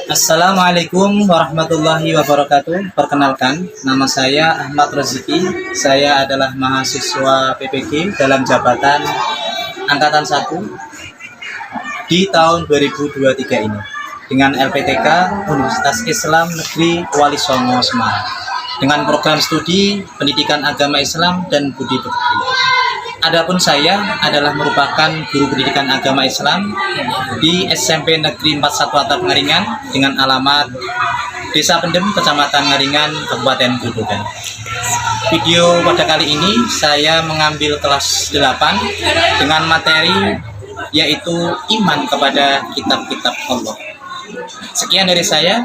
Assalamualaikum warahmatullahi wabarakatuh. Perkenalkan, nama saya Ahmad Roziki. Saya adalah mahasiswa PPG dalam jabatan Angkatan 1 di tahun 2023 ini dengan LPTK Universitas Islam Negeri Wali Songo Semarang dengan program studi Pendidikan Agama Islam dan Budi Pekerti. Adapun saya adalah merupakan guru pendidikan agama Islam di SMP Negeri 41 Atap Ngaringan dengan alamat Desa Pendem, Kecamatan Ngaringan, Kabupaten Grobogan. Video pada kali ini saya mengambil kelas 8 dengan materi yaitu iman kepada kitab-kitab Allah. Sekian dari saya,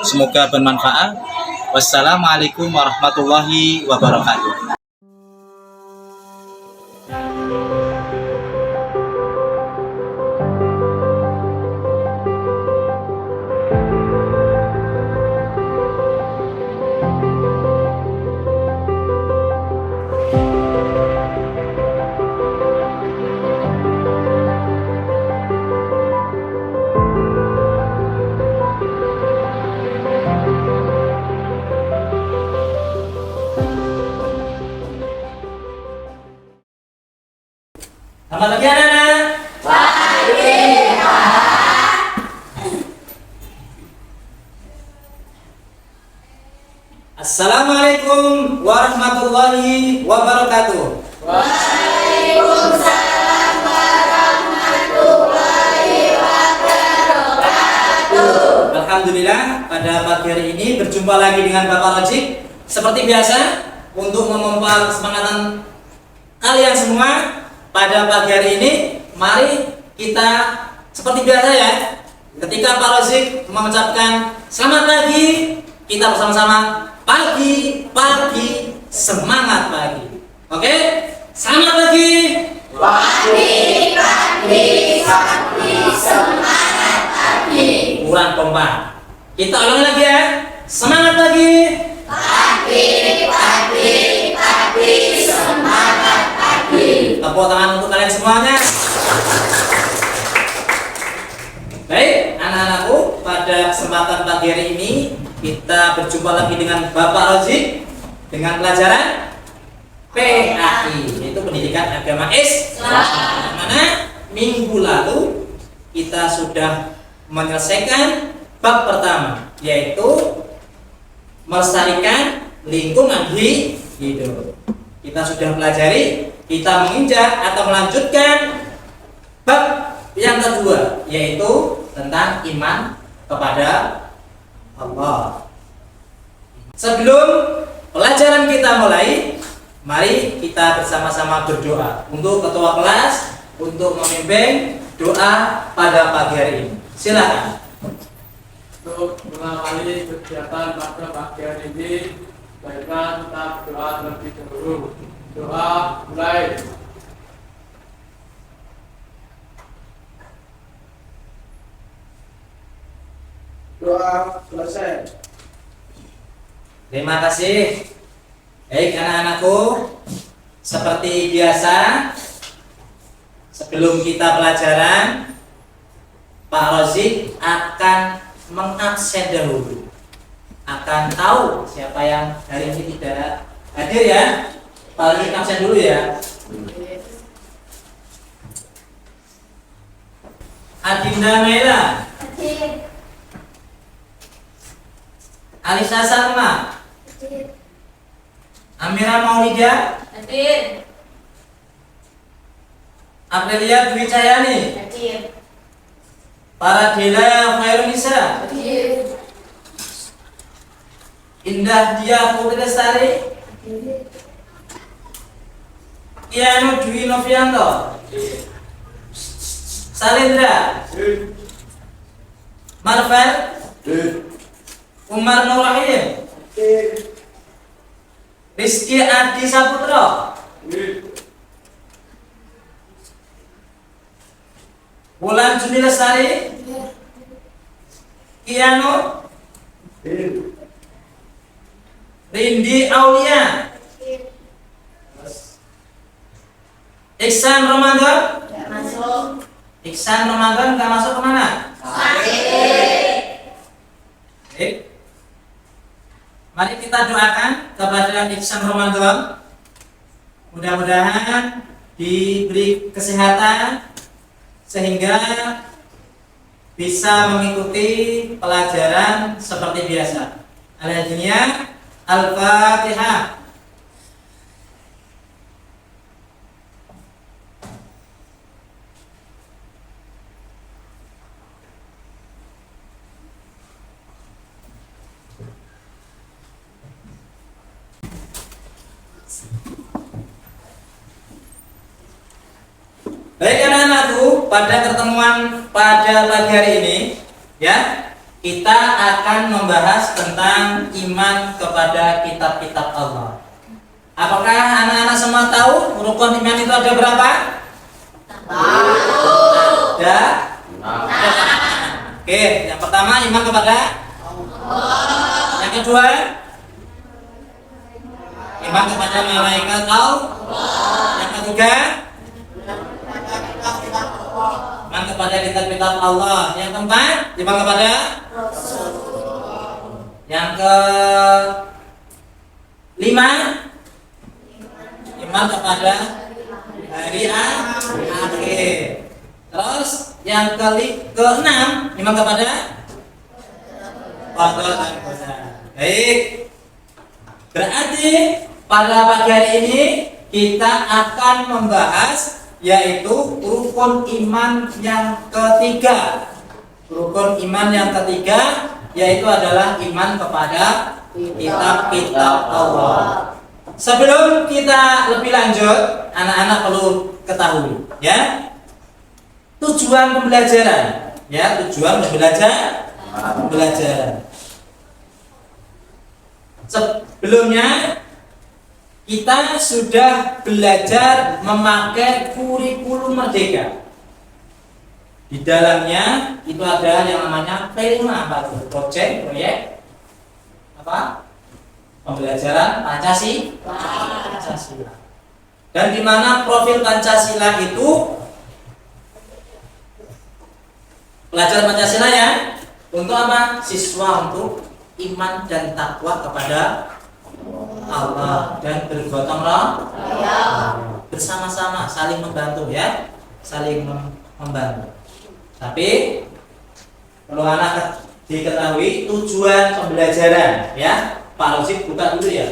semoga bermanfaat. Wassalamualaikum warahmatullahi wabarakatuh. Selamat pagi anak-anak. Pagi. Assalamualaikum warahmatullahi wabarakatuh. Waalaikumsalam warahmatullahi wabarakatuh. Alhamdulillah, pada pagi hari ini berjumpa lagi dengan Bapak Rojik. Seperti biasa, untuk memompa kesemangatan kalian semua pada pagi hari ini, mari kita seperti biasa ya. Ketika Pak Rozik mengucapkan selamat pagi, kita bersama-sama pagi, semangat pagi. Oke? Selamat pagi. Pagi, semangat pagi. Kurang kompak. Kita ulangi lagi ya. Semangat pagi. Pagi, semangat pagi. Tepuk tangan untuk kalian semuanya. Baik, anak-anakku, pada kesempatan pagi hari ini kita berjumpa lagi dengan Bapak Rozik dengan pelajaran PAI, yaitu Pendidikan Agama Islam. Mana minggu lalu kita sudah menyelesaikan bab pertama, yaitu melestarikan lingkungan hidup. Kita sudah pelajari, kita menginjak atau melanjutkan bab yang kedua, yaitu tentang iman kepada Allah. Sebelum pelajaran kita mulai, mari kita bersama-sama berdoa untuk ketua kelas untuk memimpin doa pada pagi hari ini. Silakan. Untuk mengawali kegiatan pada pagi hari ini, baiklah kita berdoa terlebih dahulu. Doa mulai. Doa selesai. Terima kasih. Baik anak-anakku, seperti biasa, sebelum kita pelajaran, Pak Rozik akan mengabsen dahulu. Akan tahu siapa yang hari ini tidak hadir ya. Pak Rozik absen dulu ya. Adinda Mela, Alisa Salma, Amira Maulida, Hadir. Aprilia Dwi Cahyani, Hadir. Paradela Khairunisa, Hadir. Indah Dia Putri Lestari, Kianu Dwi Novianto, Salindra, Marvel, Umar Nur Rahim, Rizky Adi Saputro, Bulan Juni Lestari, Kianu, Rindi Aulia, Iksan Ramadan. Masuk. Iksan Ramadan gak masuk kemana? Hadir. Mari kita doakan kepada Ihsan Ramadan. Mudah-mudahan diberi kesehatan sehingga bisa mengikuti pelajaran seperti biasa. Al-Hadiniyah, Al-Fatihah. Baik anak-anakku, pada pertemuan pada pagi hari ini ya, kita akan membahas tentang iman kepada kitab-kitab Allah. Apakah anak-anak semua tahu rukun iman itu ada berapa? Ada. Oke, yang pertama iman kepada Allah. Yang kedua iman kepada malaikat Allah. Yang ketiga iman kepada kitab-kitab Allah. Yang keempat iman kepada Rasulullah. Yang kelima iman kepada hari akhir. Terus yang keenam iman kepada qada dan qadar. Baik. Berarti pada pagi hari ini kita akan membahas yaitu rukun iman yang ketiga. Rukun iman yang ketiga yaitu adalah iman kepada kitab-kitab Allah. Sebelum kita lebih lanjut, anak-anak perlu ketahui ya, tujuan pembelajaran ya, tujuan pembelajaran. Sebelumnya kita sudah belajar memakai kurikulum Merdeka. Di dalamnya itu ada yang namanya P5, proyek apa? Pembelajaran Pancasila. Dan di mana profil Pancasila itu pelajaran Pancasila ya, untuk apa? Siswa untuk iman dan takwa kepada Allah dan bergotong royong, bersama-sama saling membantu ya, saling membantu. Tapi perlu anak diketahui tujuan pembelajaran ya. Pak Rosik buka dulu ya.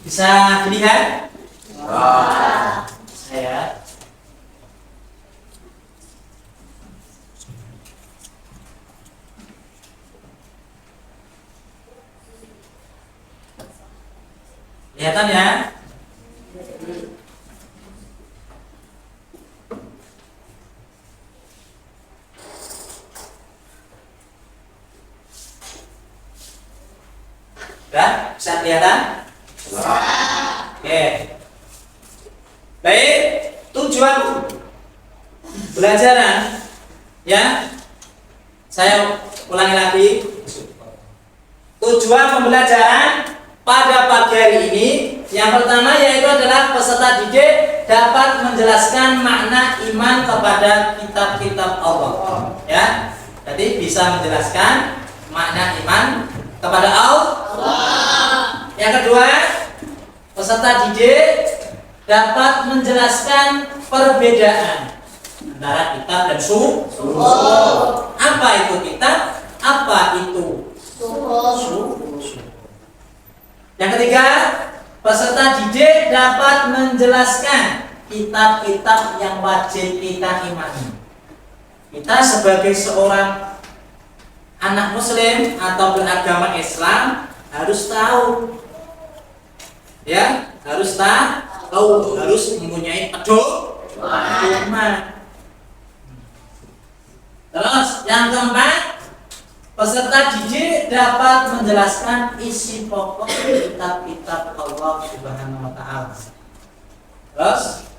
Bisa dilihat? Saya kelihatan ya? Sudah bisa kelihatan? Oke. Baik, tujuan pembelajaran ya. Saya ulangi lagi. Tujuan pembelajaran pada pagi hari ini yang pertama yaitu adalah peserta didik dapat menjelaskan makna iman kepada kitab-kitab Allah. Ya. Jadi bisa menjelaskan makna iman kepada Allah. Yang kedua, peserta didik dapat menjelaskan perbedaan antara kitab dan suhuf. Apa itu kitab? Apa itu suhuf? Yang ketiga, peserta didik dapat menjelaskan kitab-kitab yang wajib kita imani. Kita sebagai seorang anak muslim atau beragama Islam harus tahu ya, harus tahu atau harus mempunyai pedoman. Terus yang keempat, peserta didik dapat menjelaskan isi pokok kitab-kitab Allah Subhanahu wa taala. Terus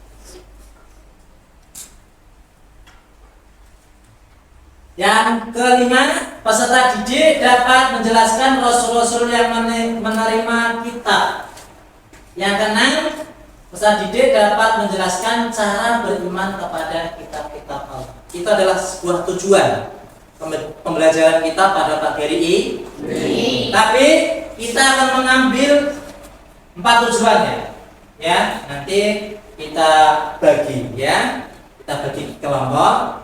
yang kelima, peserta didik dapat menjelaskan rasul-rasul yang menerima kitab. Yang keenam, peserta didik dapat menjelaskan cara beriman kepada kitab-kitab Allah. Itu adalah sebuah tujuan pembelajaran kita pada pagi hari ini. Tapi kita akan mengambil 4 tujuannya. Ya, nanti kita bagi ya. Kita bagi kelompok.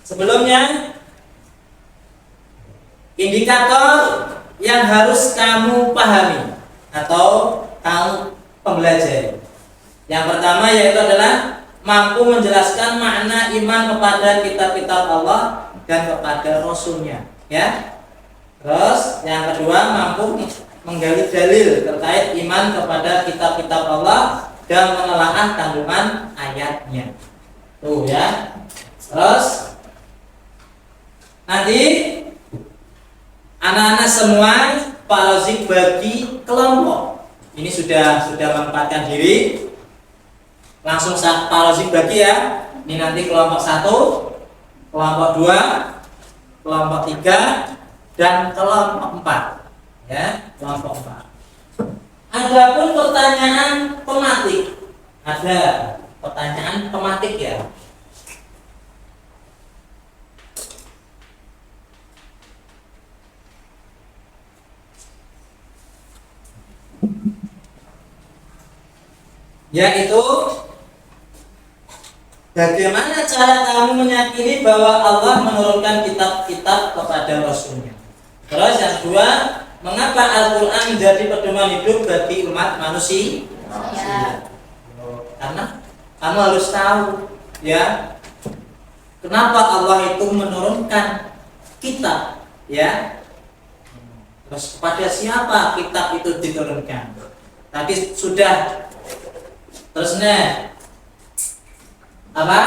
Sebelumnya, indikator yang harus kamu pahami atau kamu pembelajar. Yang pertama yaitu adalah mampu menjelaskan makna iman kepada kitab-kitab Allah dan kepada Rasulnya. Ya. Terus yang kedua, mampu menggali dalil terkait iman kepada kitab-kitab Allah dan menelaah kandungan ayatnya. Tuh ya. Terus nanti anak-anak semua Pak Rozik bagi kelompok. Ini sudah menempatkan diri. Langsung Pak Rozik bagi ya. Ini nanti kelompok 1, kelompok 2, kelompok 3, dan kelompok 4. Ya, kelompok 4. Adapun pertanyaan tematik. Ada pertanyaan tematik ya. Yaitu bagaimana cara kamu meyakini bahwa Allah menurunkan kitab-kitab kepada Rasulnya. Terus yang kedua, mengapa Al-Quran menjadi pedoman hidup bagi umat manusia? Karena kamu harus tahu ya, kenapa Allah itu menurunkan kitab ya. Terus kepada siapa kitab itu diturunkan? Tadi sudah. Terusnya apa?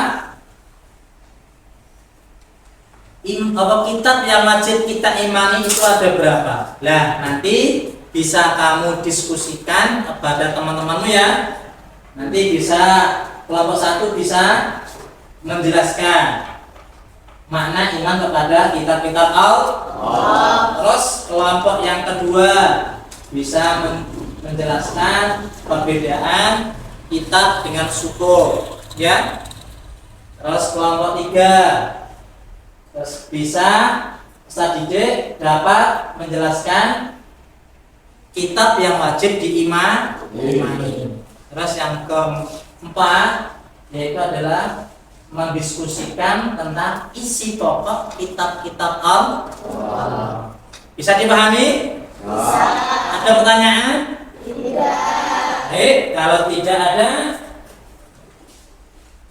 Kitab yang wajib kita imani itu ada berapa? Nah, nanti bisa kamu diskusikan kepada teman-temanmu ya. Nanti bisa kelompok 1 bisa menjelaskan makna iman kepada kitab-kitab Allah. Terus kelompok yang kedua bisa menjelaskan perbedaan kitab dengan syukur ya. Terus kelompok 3 terus bisa peserta didik dapat menjelaskan kitab yang wajib diimani. Terus yang keempat yaitu adalah mendiskusikan tentang isi pokok kitab-kitab Allah. Bisa dipahami? Bisa. Ada pertanyaan? Tidak. Kalau tidak ada,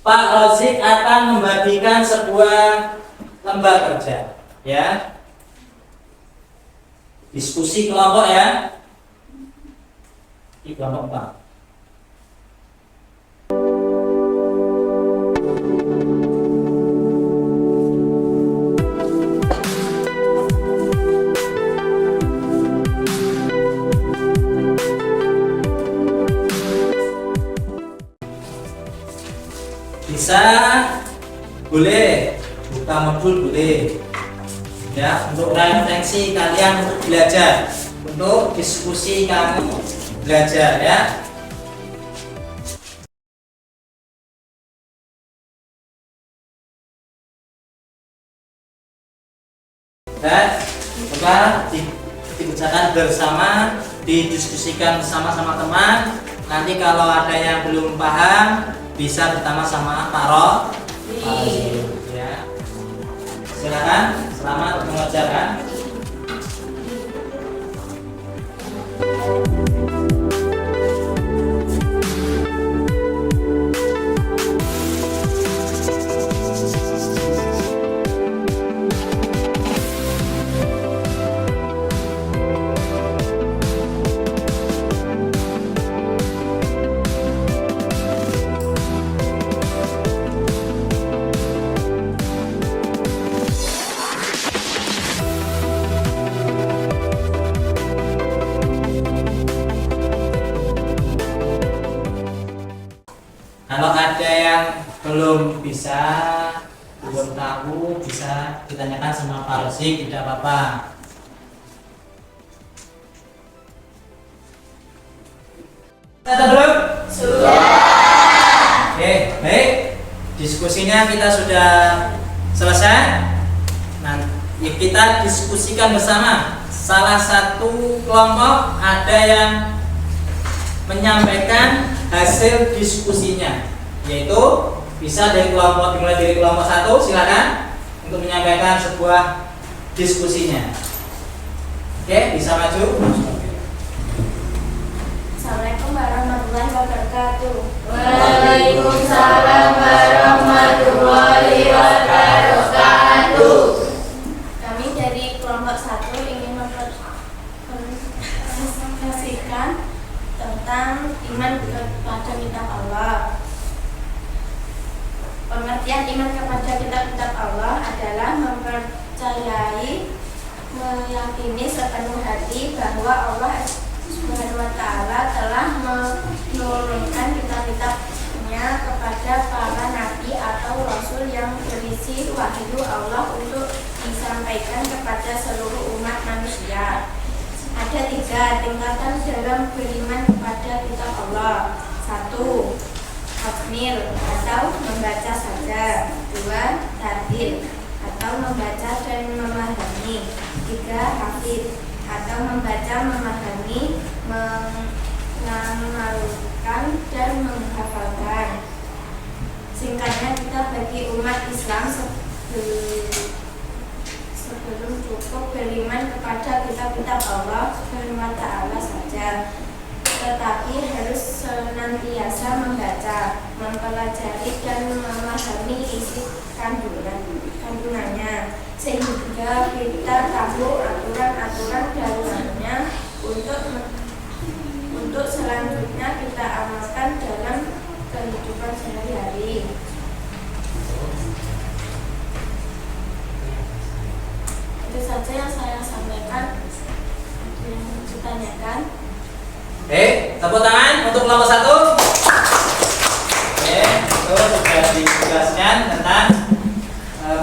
Pak Rozik akan membagikan sebuah lembar kerja, ya. Diskusi kelompok ya. Di kelompok 4. Bisa, boleh, buka modul boleh, ya, untuk referensi kalian untuk belajar, untuk diskusi kamu belajar ya. Dan coba dibicarakan bersama, didiskusikan bersama teman. Nanti kalau ada yang belum paham bisa pertama sama Pak Rozik ya. Silakan, selamat mengerjakan. ada yang belum bisa, belum tahu, bisa ditanyakan sama Pak Rozik, tidak apa-apa. Sudah belum? Sudah. Oke, baik. Diskusinya kita sudah selesai. Nah, kita diskusikan bersama. Salah satu kelompok ada yang menyampaikan hasil diskusinya, yaitu bisa dimulai dari kelompok 1, silakan untuk menyampaikan sebuah diskusinya. Oke, bisa maju. Assalamualaikum warahmatullahi wabarakatuh. Waalaikumsalam warahmatullahi wabarakatuh. Kami dari kelompok 1 ingin mempresentasikan tentang iman kepada kitab Allah. Pengertian iman kepada kitab Allah adalah mempercayai, meyakini sepenuh hati bahwa Allah Subhanahu wa Ta'ala telah menurunkan kitab-kitabnya kepada para nabi atau rasul yang berisi wahyu Allah untuk disampaikan kepada seluruh umat manusia. Ada 3 tingkatan dalam beriman kepada kitab Allah. 1. Takmil atau membaca saja. 2. Tadil atau membaca dan memahami. 3. Hafid atau membaca, memahami, mengamalkan dan menghafalkan. Singkatnya, kita bagi umat Islam sebelum cukup beriman kepada kitab-kitab Allah Subhanahu wa Ta'ala saja, tetapi harus senantiasa membaca, mempelajari dan memahami isi kandungannya, sehingga kita tahu aturan-aturan dalamnya untuk selanjutnya kita amalkan dalam kehidupan sehari-hari. Itu saja yang saya sampaikan. Yang ditanyakan. Tepuk tangan untuk kelompok 1. Itu sudah dijelaskan tentang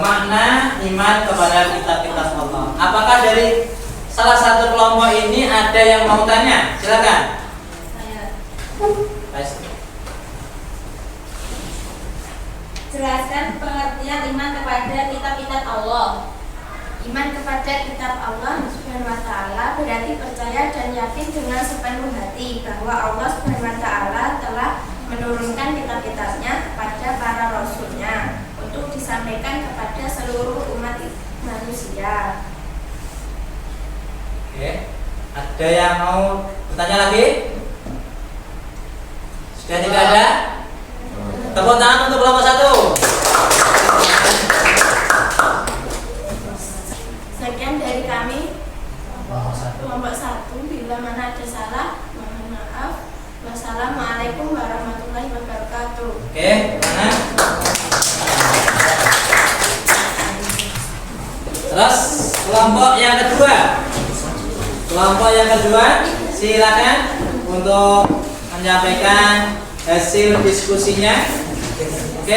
makna iman kepada kitab-kitab Allah. Apakah dari salah satu kelompok ini ada yang mau tanya? Silakan. Jelaskan pengertian iman kepada kitab-kitab Allah. Iman kepada kitab Allah Subhanahu wa Ta'ala berarti percaya dan yakin dengan sepenuh hati bahwa Allah Subhanahu wa Ta'ala telah menurunkan kitab-kitabnya kepada para rasulnya untuk disampaikan kepada seluruh umat manusia. Oke. Ada yang mau bertanya lagi? Sudah tidak ada? Tepuk tangan untuk kelompok 1. Sekian dari kami kelompok 1. Bila mana ada salah, mohon maaf. Wassalamualaikum warahmatullahi wabarakatuh. Oke, mana? Terus kelompok yang kedua. Kelompok yang kedua, silakan untuk menyampaikan hasil diskusinya. Oke.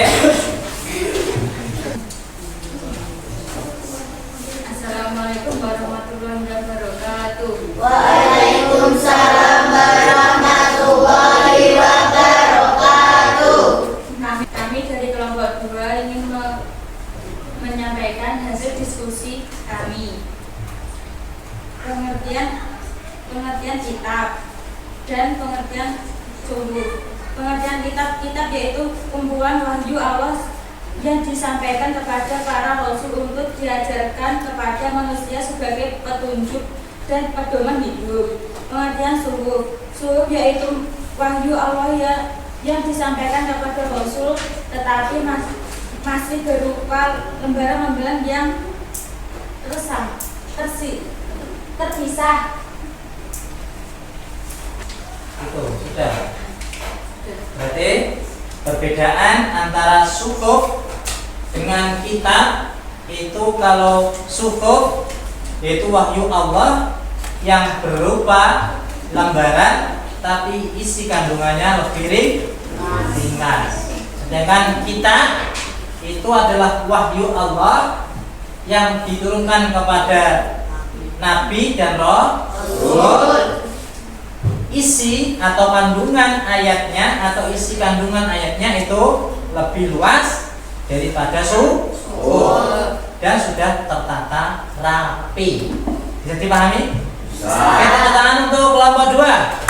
Assalamualaikum warahmatullahi wabarakatuh. Waalaikumsalam warahmatullahi wabarakatuh. Kami dari kelompok 2 ingin menyampaikan hasil diskusi kami. Pengertian kitab dan pengertian sumber. Pengertian kitab yaitu kumpulan wahyu Allah yang disampaikan kepada para rasul untuk diajarkan kepada manusia sebagai petunjuk dan pedoman hidup. Pengertian suhuf yaitu wahyu Allah yang disampaikan kepada rasul tetapi masih berupa lembaran-lembaran yang terpisah. Itu sudah. Berarti perbedaan antara suhuf dengan kitab itu, kalau suhuf yaitu wahyu Allah yang berupa lembaran tapi isi kandungannya lebih ringan. Sedangkan kita itu adalah wahyu Allah yang diturunkan kepada Nabi dan Rasul. Isi atau kandungan ayatnya atau isi kandungan ayatnya itu lebih luas daripada suhur dan sudah tertata rapi. Bisa dipahami? Oke, tepuk tangan untuk kelompok 2.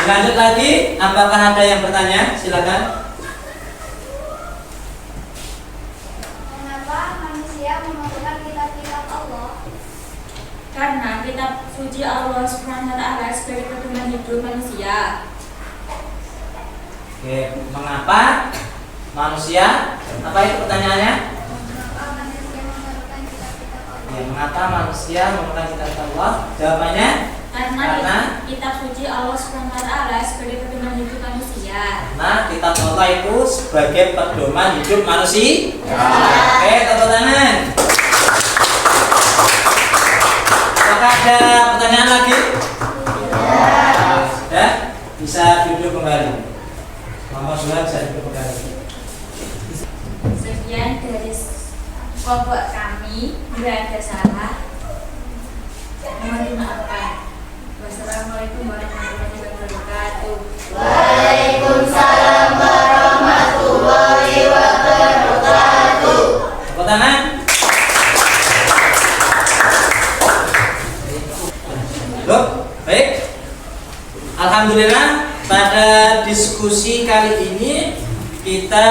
Lanjut lagi, apakah ada yang bertanya? Silakan. Mengapa manusia memerlukan kitab-kitab Allah? Karena kitab suci Allah Subhanahu wa taala sebagai pedoman hidup manusia. Oke, mengapa manusia? Apa itu pertanyaannya? Mengapa manusia memerlukan kitab-kitab Allah? Ya, mengapa manusia memerlukan kitab Allah? Jawabannya Karena kitab suci Allah Subhanahu wa taala sebagai pedoman hidup manusia. karena kitab Allah itu sebagai pedoman hidup manusia. Oke, tepuk tangan. Apakah ada pertanyaan lagi? Sudah? Bisa duduk kembali. Mama sudah bisa duduk kembali. Sekian dari kelompok kami, bila ada salah mohon dimaafkan. Wassalamualaikum warahmatullahi wabarakatuh. Waalaikumsalam warahmatullahi wabarakatuh. Tepuk tangan. Loh, baik. Alhamdulillah pada diskusi kali ini kita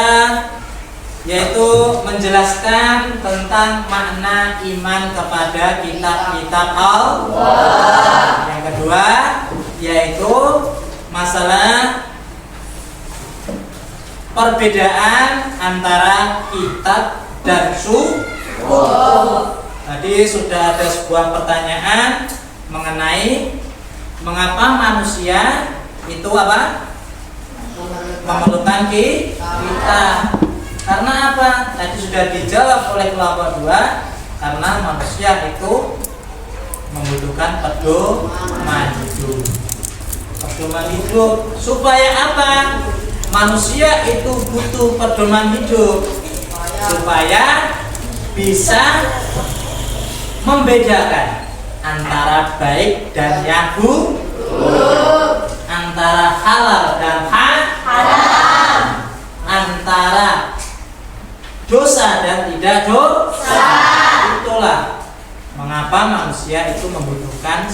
yaitu menjelaskan tentang makna iman kepada kitab-kitab Allah. Yang kedua yaitu masalah perbedaan antara kitab dan suhur. Tadi sudah ada sebuah pertanyaan mengenai mengapa manusia itu apa? Memerlukan kitab. Karena apa? Tadi sudah dijawab oleh kelompok 2. Karena manusia itu membutuhkan pedoman hidup. Pedoman hidup supaya apa? Manusia itu butuh pedoman hidup supaya bisa membedakan antara baik dan yang buruk, antara halal dan haram, antara dosa dan tidak dosa. Itulah mengapa manusia itu membutuhkan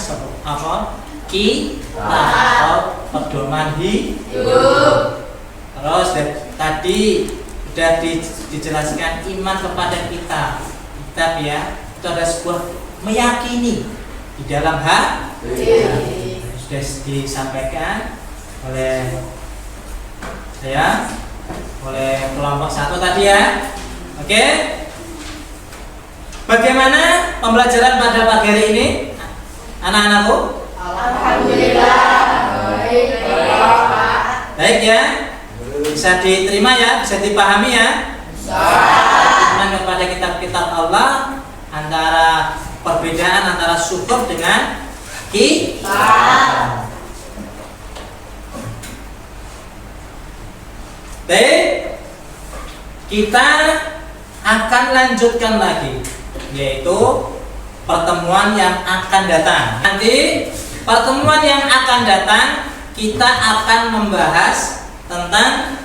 kitab atau pedoman hidup. Terus tadi sudah dijelaskan iman kepada kitab ya, itu ada sebuah meyakini di dalam hati. Sudah disampaikan oleh saya, oleh kelompok 1 tadi ya. Oke. Bagaimana pembelajaran pada pagi hari ini, anak-anakku? Alhamdulillah. Baik ya. Bisa diterima ya, bisa dipahami ya. Iman kepada kitab-kitab Allah, antara perbedaan antara syukur dengan kitab. Baik, kita akan lanjutkan lagi, yaitu pertemuan yang akan datang. Nanti pertemuan yang akan datang kita akan membahas tentang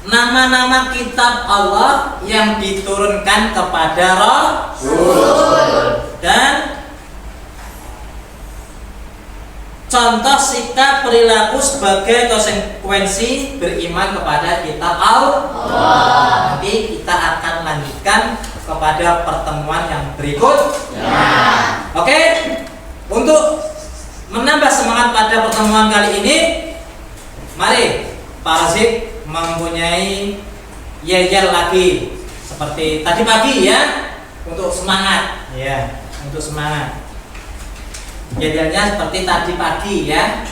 nama-nama kitab Allah yang diturunkan kepada Rasul dan contoh sikap perilaku sebagai konsekuensi beriman kepada kitab Allah. Nanti kita akan lanjutkan kepada pertemuan yang berikutnya. Oke, untuk menambah semangat pada pertemuan kali ini, mari Pak Razik mempunyai yel-yel lagi seperti tadi pagi ya, untuk semangat ya, untuk semangat. Yel-yelnya seperti tadi pagi ya.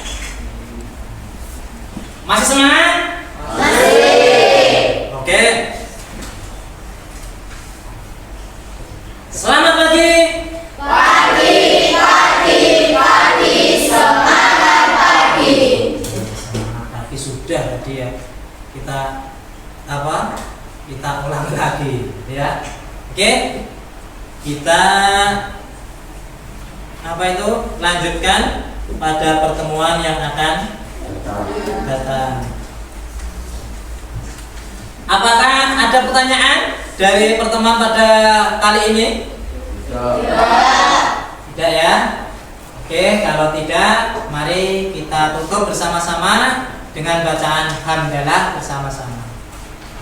Masih semangat? Masih. Oke. Selamat pagi. Pagi, pagi, pagi, semangat pagi. Oke, kita lanjutkan pada pertemuan yang akan datang. Apakah ada pertanyaan dari pertemuan pada kali ini? Tidak ya? Oke, kalau tidak, mari kita tutup bersama-sama dengan bacaan hamdalah bersama-sama.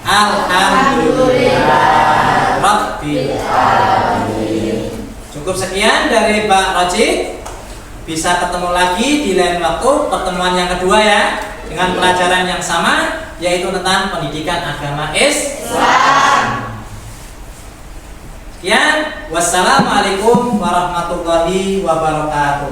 Alhamdulillah Rabbil alamin. Cukup sekian dari Pak Rojid. Bisa ketemu lagi di lain waktu, pertemuan yang kedua ya, dengan pelajaran yang sama, yaitu tentang pendidikan agama Islam. Sekian, wassalamualaikum warahmatullahi wabarakatuh.